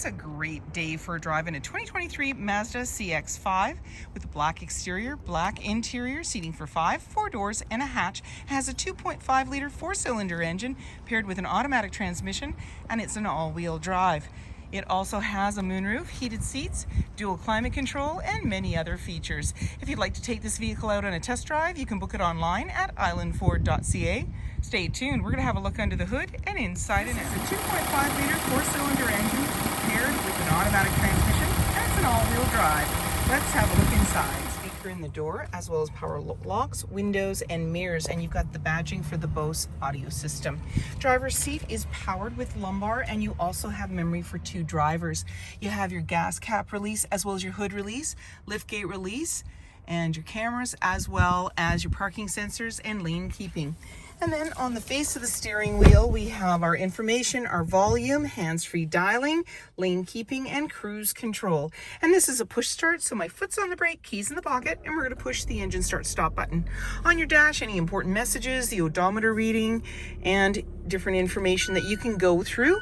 It's a great day for driving a 2023 Mazda CX5 with a black exterior, black interior, seating for 5, 4 doors and a hatch. It has a 2.5 liter 4-cylinder engine paired with an automatic transmission, and it's an all-wheel drive. It also has a moonroof, heated seats, dual climate control, and many other features. If you'd like to take this vehicle out on a test drive, you can book it online at islandford.ca. Stay tuned. We're going to have a look under the hood and inside it. It's a 2.5 liter 4-cylinder engine paired with an automatic transmission, and it's an all-wheel drive. Let's have a look inside. Speaker in the door, as well as power locks, windows, and mirrors, and you've got the badging for the Bose audio system. Driver's seat is powered with lumbar, and you also have memory for 2 drivers. You have your gas cap release, as well as your hood release, liftgate release, and your cameras, as well as your parking sensors and lane keeping. And then on the face of the steering wheel, we have our information, our volume, hands-free dialing, lane keeping, and cruise control. And this is a push start, so my foot's on the brake, keys in the pocket, and we're going to push the engine start stop button. On your dash, any important messages, the odometer reading, and different information that you can go through.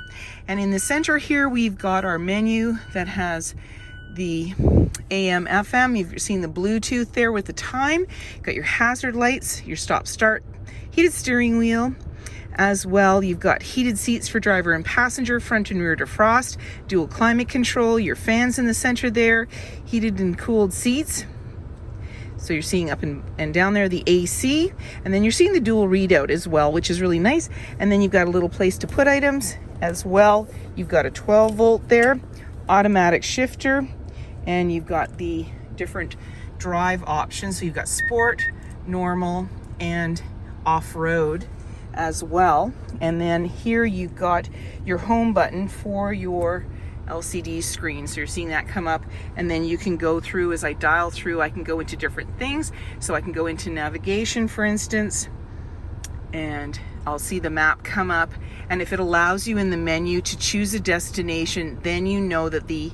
And in the center here, we've got our menu that has the AM, FM. You've seen the Bluetooth there with the time. You've got your hazard lights, your stop start, heated steering wheel. As well, you've got heated seats for driver and passenger, front and rear defrost, dual climate control, your fans in the center there, heated and cooled seats. So you're seeing up and down there the AC, and then you're seeing the dual readout as well, which is really nice. And then you've got a little place to put items as well. You've got a 12 volt there, automatic shifter, and you've got the different drive options. So you've got sport, normal, and off-road as well. And then here you've got your home button for your LCD screen. So you're seeing that come up, and then you can go through, as I dial through, I can go into different things. So I can go into navigation, for instance, and I'll see the map come up. And if it allows you in the menu to choose a destination, then you know that the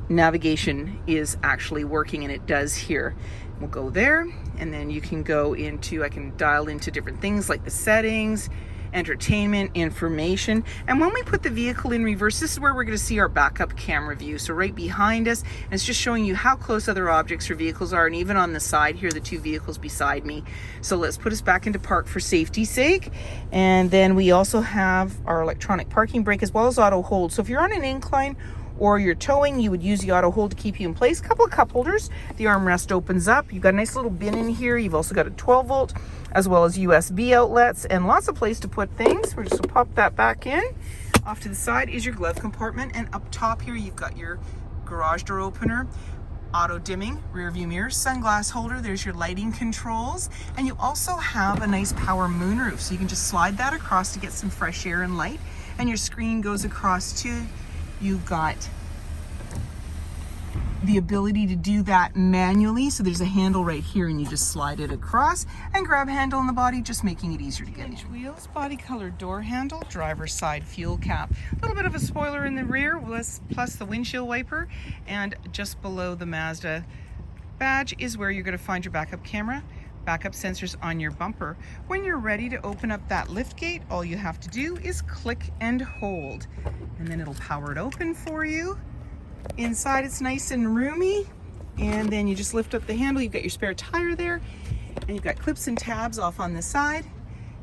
navigation is actually working, and it does here. We'll go there, and then you can go into, I can dial into different things like the settings, entertainment, information. And when we put the vehicle in reverse, this is where we're going to see our backup camera view. So right behind us, and it's just showing you how close other objects or vehicles are, and even on the side here, the 2 vehicles beside me. So let's put us back into park for safety's sake. And then we also have our electronic parking brake as well as auto hold. So if you're on an incline or you're towing, you would use the auto hold to keep you in place. Couple of cup holders. The armrest opens up. You've got a nice little bin in here. You've also got a 12 volt as well as USB outlets and lots of place to put things. We're just gonna pop that back in. Off to the side is your glove compartment, and up top here you've got your garage door opener, auto dimming, rear view mirror, sunglass holder. There's your lighting controls, and you also have a nice power moonroof, so you can just slide that across to get some fresh air and light, and your screen goes across too. You've got the ability to do that manually. So there's a handle right here, and you just slide it across, and grab handle on the body, just making it easier to get in. Wheels, body color door handle, driver's side fuel cap. A little bit of a spoiler in the rear, plus the windshield wiper, and just below the Mazda badge is where you're going to find your backup camera, backup sensors on your bumper. When you're ready to open up that lift gate, all you have to do is click and hold, and then it'll power it open for you. Inside it's nice and roomy, and then you just lift up the handle. You've got your spare tire there, and you've got clips and tabs off on the side.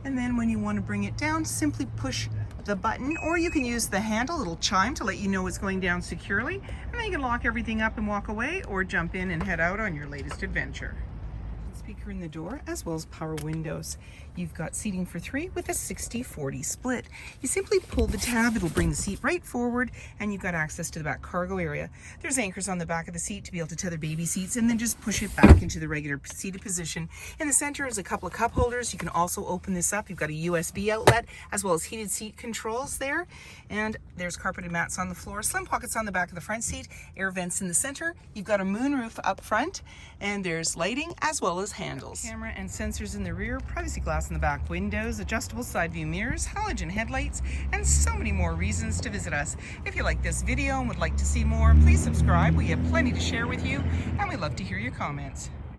And then when you want to bring it down, simply push the button, or you can use the handle, little chime to let you know it's going down securely, and then you can lock everything up and walk away, or jump in and head out on your latest adventure. Speaker in the door, as well as power windows. You've got seating for 3 with a 60-40 split. You simply pull the tab, it'll bring the seat right forward, and you've got access to the back cargo area. There's anchors on the back of the seat to be able to tether baby seats, and then just push it back into the regular seated position. In the center is a couple of cup holders. You can also open this up. You've got a USB outlet, as well as heated seat controls there, and there's carpeted mats on the floor, slim pockets on the back of the front seat, air vents in the center. You've got a moonroof up front, and there's lighting as well as handles. Camera and sensors in the rear, privacy glass in the back windows, adjustable side view mirrors, halogen headlights, and so many more reasons to visit us. If you like this video and would like to see more, please subscribe. We have plenty to share with you, and we love to hear your comments.